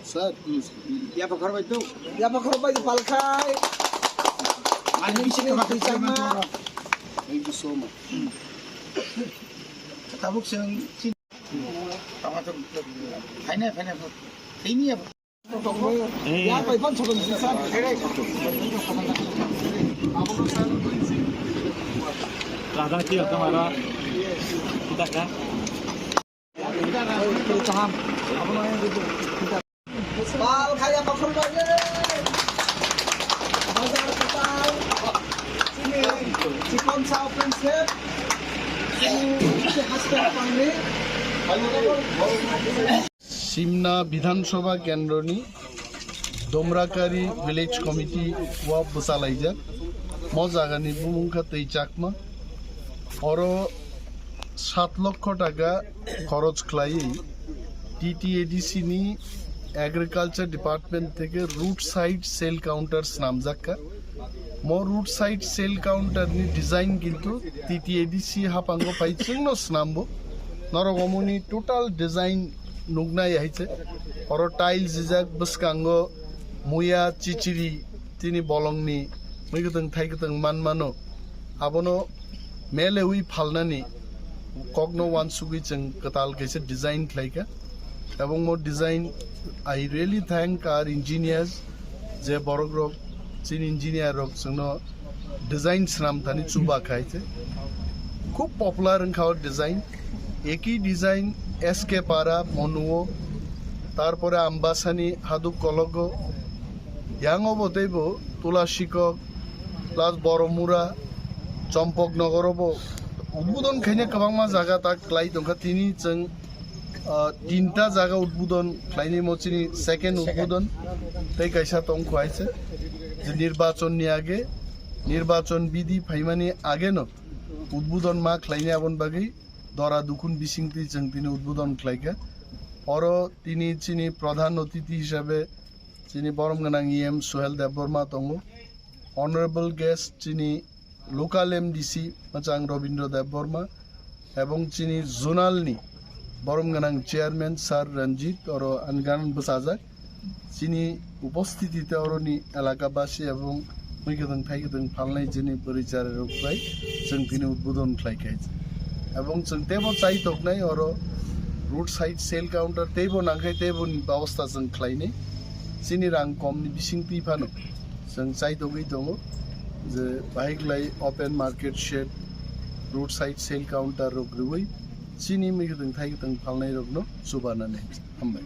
Sir, please. Ya pakorba itu palkai. Ani bising sama. Thank you so much. Tabuk sing tama to. Fine. Ini ya. Ya pa ipon chokon sir. Radha ki तुम्हारा kita kan paham. Phal kaya pakorba ye. Bazar Hathai. Chini. Chikon sa prinsip. Simna বিধানসভা কেন্দ্রনি দমরাকারি village committee ওয়া বসালাইজা মজাগানি বুমুংখা তৈচাকমা অরো 7 লক্ষ টাকা খরচ খাই TTADC নি agriculture department থেকে route side sale counters নামজাক্কা Mo root side cell counter ni design kintu TTADC hapango paicingno snambo Norok total design Nuknai haiche oro tiles jijak buskango muya chichiri tini bolongni Mwkthang thaikthang manmano abono mele ui phalnani kogno wansugui cheng katal kaise design Khwlaikha ebong mo design I really thank our engineers je borogrok Chini engineer rok sungno design sram thani chuba khaite khub popular khao design eki design SK para monuo tarpore ambasani hadu kologo yango botebo tulashiko plus boromura chompok nogorobo udbudon khaine kabangma jaga ta klai dongkha tini cheng tinta jaga udbudon khlaini mochini second udbudon tei kaisa tong khwaise নির্বাচন নিয়ে আগে নির্বাচন বিধি ফাইমানি আগে ন উদ্বোধন মা খ্লাইনে আবন বাগি দরা দুকুন বিসিংতি जों তিনি উদ্বোধন খ্লাইকা পর তিনি চিনি প্রধান অতিথি হিসাবে চিনি বরমগানাং ইএম সোহেল দেববর্মা দङ অনারেবল গেস্ট চিনি লোকাল এমডিসি মাচাং রবীন্দ্র দেববর্মা এবং চিনি জোনালনি বরমগানাং চেয়ারম্যান স্যার রঞ্জিত और আনগান বসাজাক চিনি উপস্থিতিতে অরনি এলাকাবাসী এবং Mwkthang thaikthang phalnai jini poricharak bai जों তিনি উদ্বোধন খ্লাইখাইছে এবং जों তেবো চাইতকনাই অর রুট সাইড সেল কাউন্টার তেবো নাংখাই তেবো नि ব্যবস্থা जों খ্লাইনে চিনি রাং কমনি বিসিংতি ফানো जों চাইতগৈ দङ যে বাইকলাই open market shed route side sale counter রক রুই চিনি Mwkthang thaikthang phalnai rokno subanane हामबाय